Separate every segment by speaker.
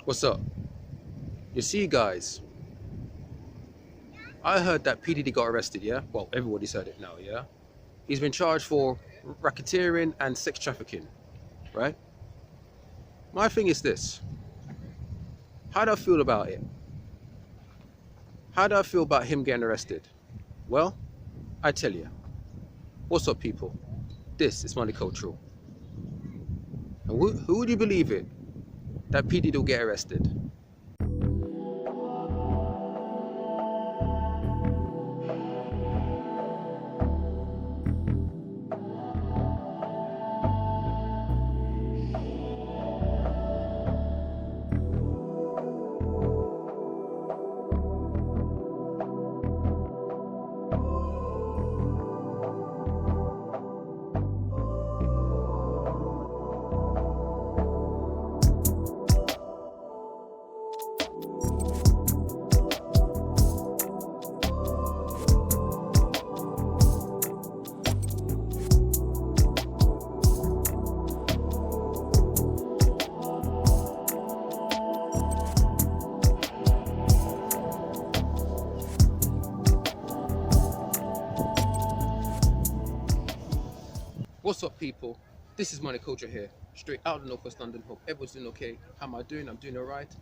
Speaker 1: What's up? You see, guys, I heard that P. Diddy got arrested, yeah? Well, everybody's heard it now, yeah? He's been charged for racketeering and sex trafficking, right? My thing is this. How do I feel about it? How do I feel about him getting arrested? Well, I tell you. What's up, people? This is Money Cultural. And who would you believe it that P. Diddy will get arrested? What's up, people? This is Money Culture here, straight out of Northwest London. Hope everyone's doing okay. How am I doing? I'm doing alright.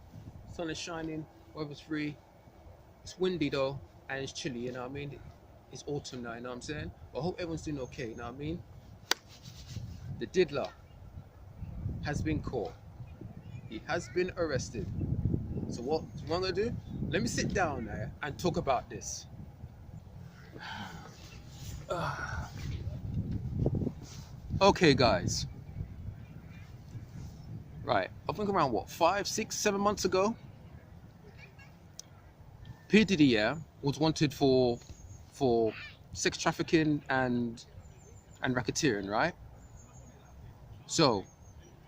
Speaker 1: Sun is shining, weather's free. It's windy though, and it's chilly, you know what I mean? It's autumn now, you know what I'm saying? But I hope everyone's doing okay, you know what I mean? The diddler has been caught. He has been arrested. So what I'm gonna do? Let me sit down there and talk about this. Okay, guys. Right, I think around what, 5, 6, 7 months ago, P. Diddy, yeah, was wanted for sex trafficking and racketeering, right? So,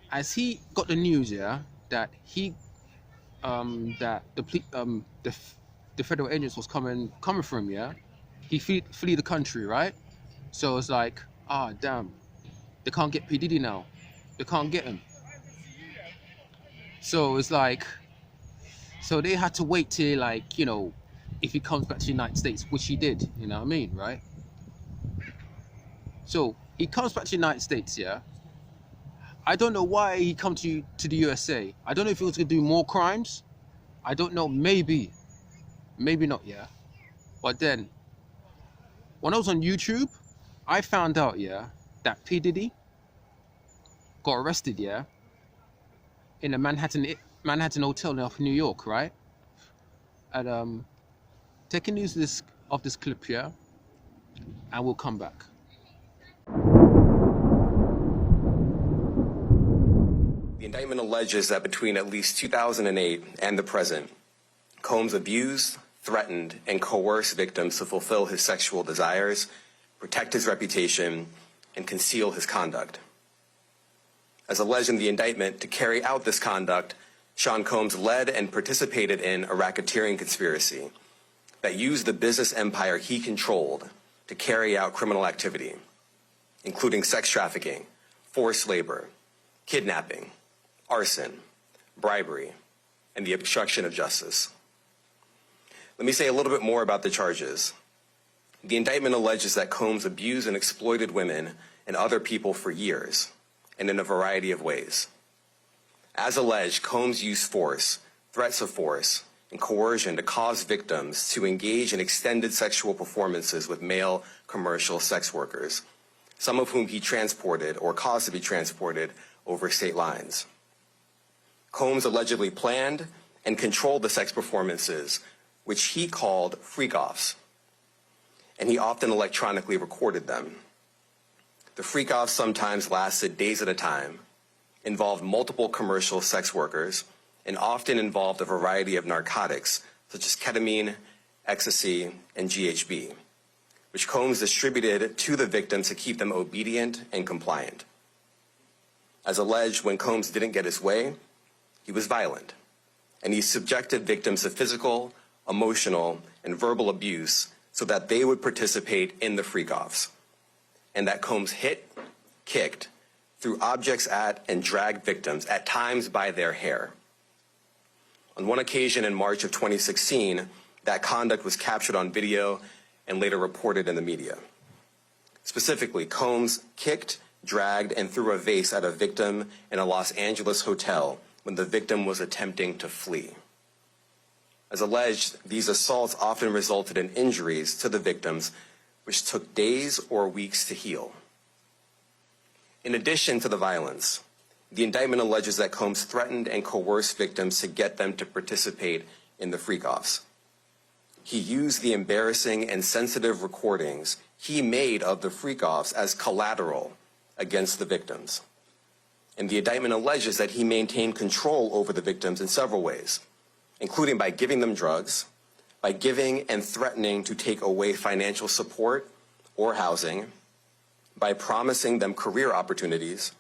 Speaker 1: as he got the news, yeah, that the federal agents was coming for him, yeah, he flee the country, right? So it's like, damn, they can't get P. Diddy now. They can't get him. So it's like, so they had to wait till, like, you know, if he comes back to the United States, which he did, you know what I mean, right? So he comes back to the United States, yeah. I don't know why he come to the USA. I don't know if he was gonna do more crimes. I don't know, maybe not, yeah. But then, when I was on YouTube, I found out, yeah, that P. Diddy got arrested, yeah, in a Manhattan hotel in New York, right? And taking news of this clip here, and we'll come back.
Speaker 2: The indictment alleges that between at least 2008 and the present, Combs abused, threatened, and coerced victims to fulfill his sexual desires, protect his reputation, and conceal his conduct. As alleged in the indictment, to carry out this conduct, Sean Combs led and participated in a racketeering conspiracy that used the business empire he controlled to carry out criminal activity, including sex trafficking, forced labor, kidnapping, arson, bribery, and the obstruction of justice. Let me say a little bit more about the charges. The indictment alleges that Combs abused and exploited women and other people for years, and in a variety of ways. As alleged, Combs used force, threats of force, and coercion to cause victims to engage in extended sexual performances with male commercial sex workers, some of whom he transported or caused to be transported over state lines. Combs allegedly planned and controlled the sex performances, which he called freak-offs, and he often electronically recorded them. The freak-offs sometimes lasted days at a time, involved multiple commercial sex workers, and often involved a variety of narcotics, such as ketamine, ecstasy, and GHB, which Combs distributed to the victims to keep them obedient and compliant. As alleged, when Combs didn't get his way, he was violent, and he subjected victims to physical, emotional, and verbal abuse so that they would participate in the freak-offs, and that Combs hit, kicked, threw objects at, and dragged victims, at times by their hair. On one occasion in March of 2016, that conduct was captured on video and later reported in the media. Specifically, Combs kicked, dragged, and threw a vase at a victim in a Los Angeles hotel when the victim was attempting to flee. As alleged, these assaults often resulted in injuries to the victims, which took days or weeks to heal. In addition to the violence, the indictment alleges that Combs threatened and coerced victims to get them to participate in the freak-offs. He used the embarrassing and sensitive recordings he made of the freak-offs as collateral against the victims. And the indictment alleges that he maintained control over the victims in several ways, including by giving them drugs, by giving and threatening to take away financial support or housing, by promising them career opportunities,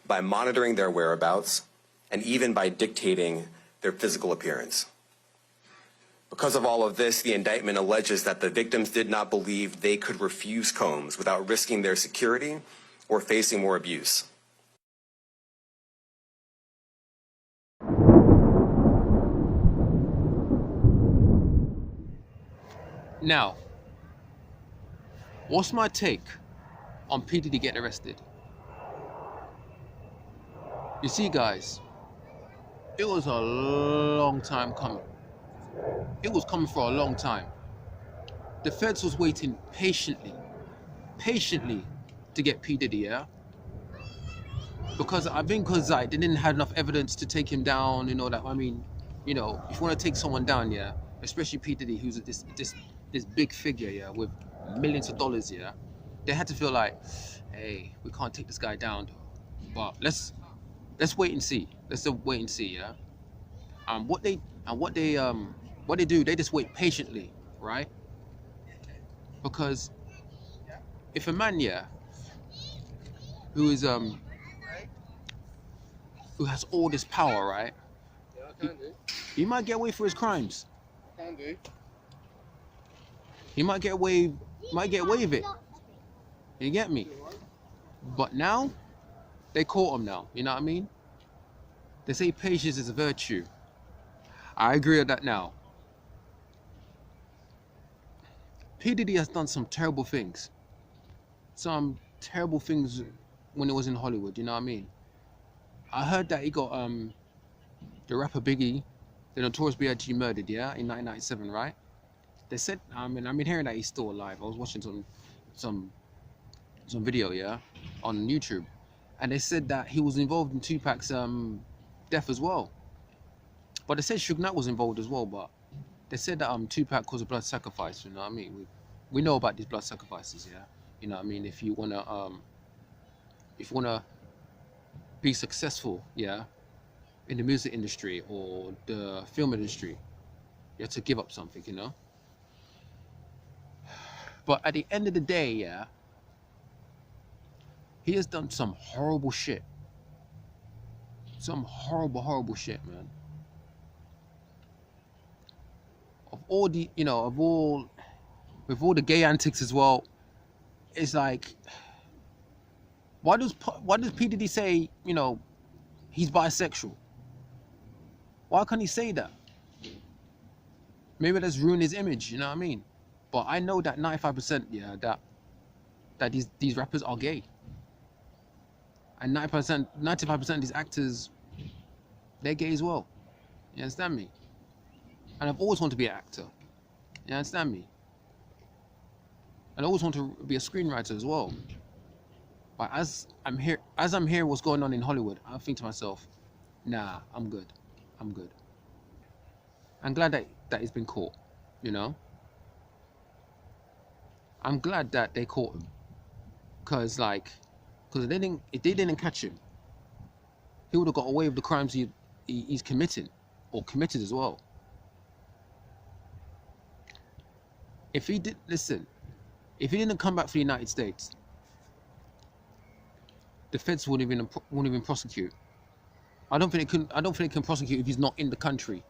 Speaker 2: by monitoring their whereabouts, and even by dictating their physical appearance. Because of all of this, the indictment alleges that the victims did not believe they could refuse Combs without risking their security or facing more abuse.
Speaker 1: Now, what's my take on P. Diddy getting arrested? You see, guys, it was a long time coming. It was coming for a long time. The feds was waiting patiently to get P. Diddy, yeah? Because I think they didn't have enough evidence to take him down and all that. I mean, you know, if you want to take someone down, yeah, especially P. Diddy, who's this big figure, yeah, with millions of dollars, yeah, they had to feel like, hey, we can't take this guy down, though. But let's wait and see. Let's wait and see, yeah. What they do, they just wait patiently, right? Because if a man, yeah, who has all this power, right? He might get away for his crimes. He might get away with it. You get me? But now, they caught him now. You know what I mean? They say patience is a virtue. I agree with that now. P. Diddy has done some terrible things. Some terrible things when it was in Hollywood, you know what I mean? I heard that he got the rapper Biggie, the Notorious B.I.G. murdered, yeah, in 1997, right? They said, I've been hearing that he's still alive. I was watching some video, yeah, on YouTube, and they said that he was involved in Tupac's death as well. But they said Suge Knight was involved as well, but they said that Tupac caused a blood sacrifice, you know what I mean? We know about these blood sacrifices, yeah? You know what I mean? If you wanna be successful, yeah, in the music industry or the film industry, you have to give up something, you know? But at the end of the day, yeah, he has done some horrible shit. Some horrible shit, man. Of all the, you know, with all the gay antics as well, it's like, why does P. Diddy say, you know, he's bisexual? Why can't he say that? Maybe that's ruined his image, you know what I mean? But I know that 95%, yeah, that these rappers are gay. And 95% of these actors, they're gay as well. You understand me? And I've always wanted to be an actor. You understand me? And I always want to be a screenwriter as well. But as I'm hearing what's going on in Hollywood, I think to myself, nah, I'm good. I'm good. I'm glad that he's been caught, you know? I'm glad that they caught him. Because if they didn't catch him, he would have got away with the crimes he's committing, or committed as well. If he didn't come back for the United States, the feds wouldn't even prosecute. I don't think they can prosecute if he's not in the country.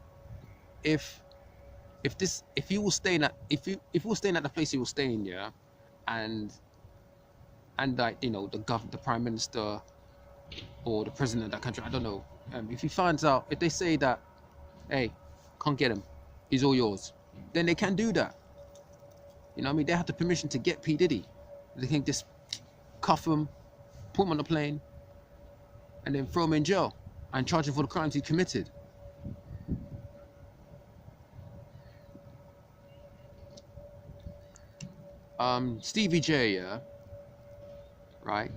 Speaker 1: If he was staying at the place he was staying, yeah, and like, you know, the prime minister or the president of that country, I don't know. If he finds out, if they say that, hey, Can't get him. He's all yours. Then they can do that. You know what I mean? They have the permission to get P. Diddy. They can just cuff him, put him on a plane, and then throw him in jail and charge him for the crimes he committed. Stevie J, yeah, right?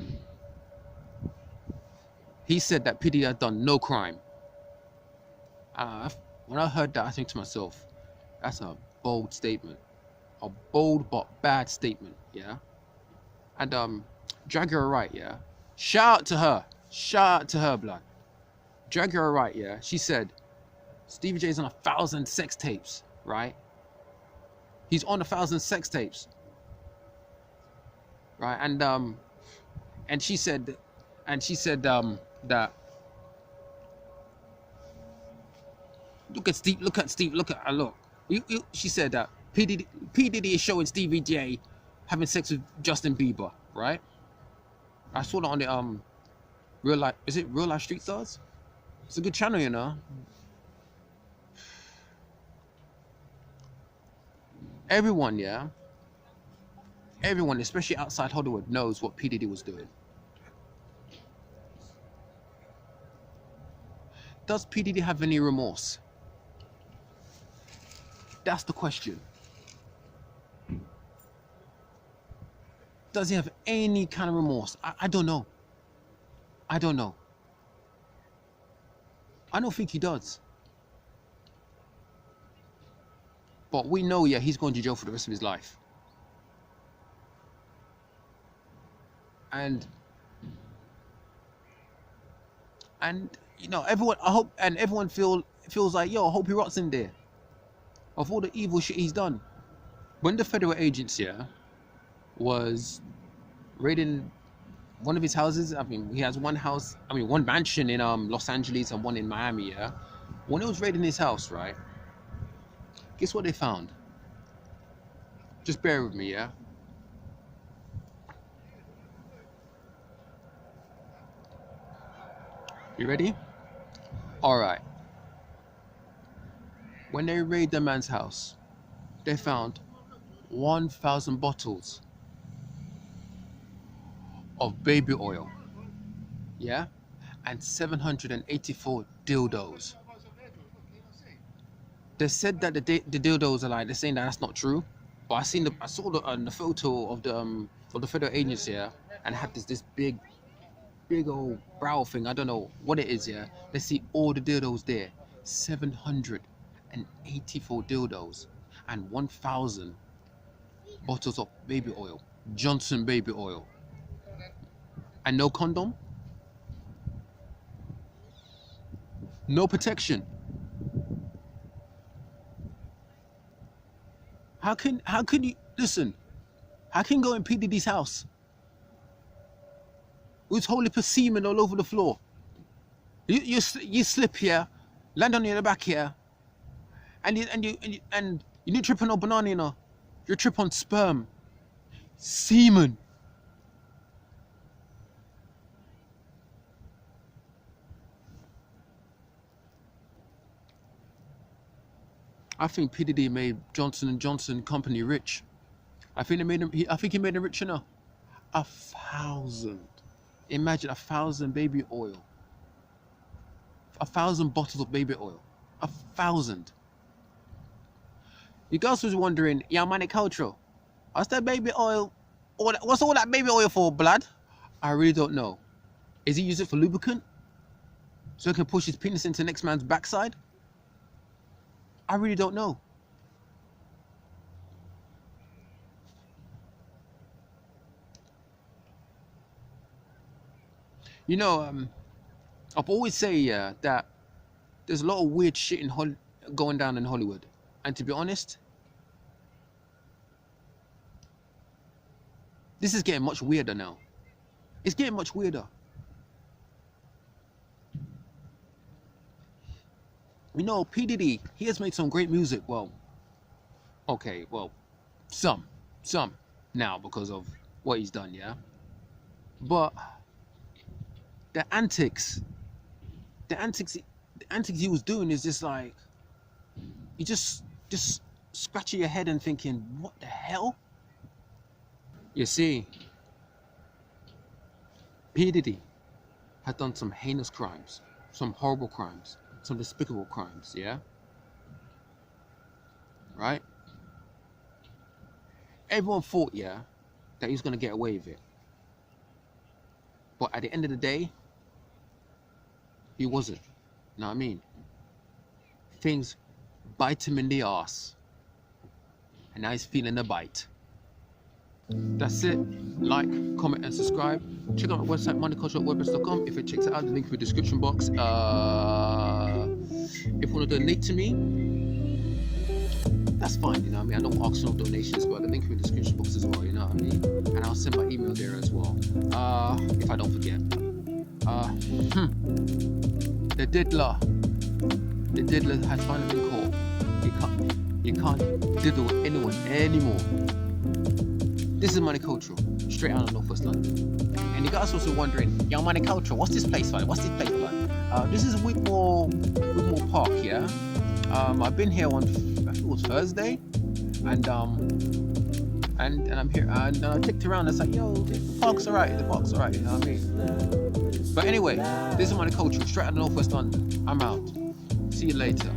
Speaker 1: He said that P. Diddy had done no crime. When I heard that, I think to myself, that's a bold statement. A bold but bad statement, yeah? And drag her right, yeah? Shout out to her. Shout out to her, blood. Drag her right, yeah? She said, Stevie J's on 1,000 sex tapes, right? He's on 1,000 sex tapes. Right? And she said that look at Steve, look. She said that P. Diddy is showing Stevie J having sex with Justin Bieber, right? I saw that on the Real Life, is it Real Life Street Stars? It's a good channel, you know. Everyone, yeah. Everyone, especially outside Hollywood, knows what P. Diddy was doing. Does P. Diddy have any remorse? That's the question. Does he have any kind of remorse? I don't know. I don't know. I don't think he does. But we know, yeah, he's going to jail for the rest of his life. And you know, everyone, I hope, and everyone feels like, yo, I hope he rots in there of all the evil shit he's done. When the federal agents, yeah, was raiding one of his houses, I mean, he has one house, I mean, one mansion in Los Angeles and one in Miami, yeah. When it was raiding his house, right, guess what they found? Just bear with me, yeah. You ready? All right. When they raid the man's house, they found 1,000 bottles of baby oil, yeah, and 784 dildos. They said that the dildos are like, they're saying that that's not true, but I saw the photo of the federal agents here, and had this big old brow thing. I don't know what it is, yeah. Let's see all the dildos there. 784 dildos and 1,000 bottles of baby oil, Johnson baby oil, and no condom, no protection. How can you listen? How can you go in P. Diddy's house with holy semen all over the floor? You slip here, land on your back here, and you didn't trip on no banana, you know. You trip on sperm, semen. I think P. Diddy made Johnson & Johnson company rich. I think he made him rich enough. 1,000. Imagine 1,000 baby oil. 1,000 bottles of baby oil. 1,000. You guys was wondering, yeah, man, cultural. What's that baby oil? What's all that baby oil for, blood? I really don't know. Is he using it for lubricant? So he can push his penis into the next man's backside? I really don't know. You know, I've always say that there's a lot of weird shit going down in Hollywood, and to be honest, this is getting much weirder now. It's getting much weirder. You know, P. Diddy, he has made some great music. Well, okay, well, some now because of what he's done, yeah. But the antics he was doing is just like, you just scratching your head and thinking, what the hell? You see, P. Diddy had done some heinous crimes, some horrible crimes, some despicable crimes, yeah? Right? Everyone thought, yeah, that he was going to get away with it. But at the end of the day, he wasn't. You know what I mean? Things bite him in the ass. And now he's feeling the bite. That's it. Like, comment, and subscribe. Check out my website, moneyculture.wordpress.com. If it checks it out, the link in the description box. If you want to donate to me, that's fine, you know what I mean? I don't ask no donations, but the link in the description box as well, you know what I mean? And I'll send my email there as well, if I don't forget. The diddler has finally been caught. You can't diddle anyone anymore. This is Money Culture, straight out of Northwest London. And you guys also wondering, yo, Money Culture, what's this place like? What's this place like? This is Wigmore Park, yeah? I've been here on, I think it was Thursday, and I'm here, and I ticked around. It's like, yo, the park's alright, you know what I mean? But anyway, this is Money Culture, straight out of Northwest London. I'm out. See you later.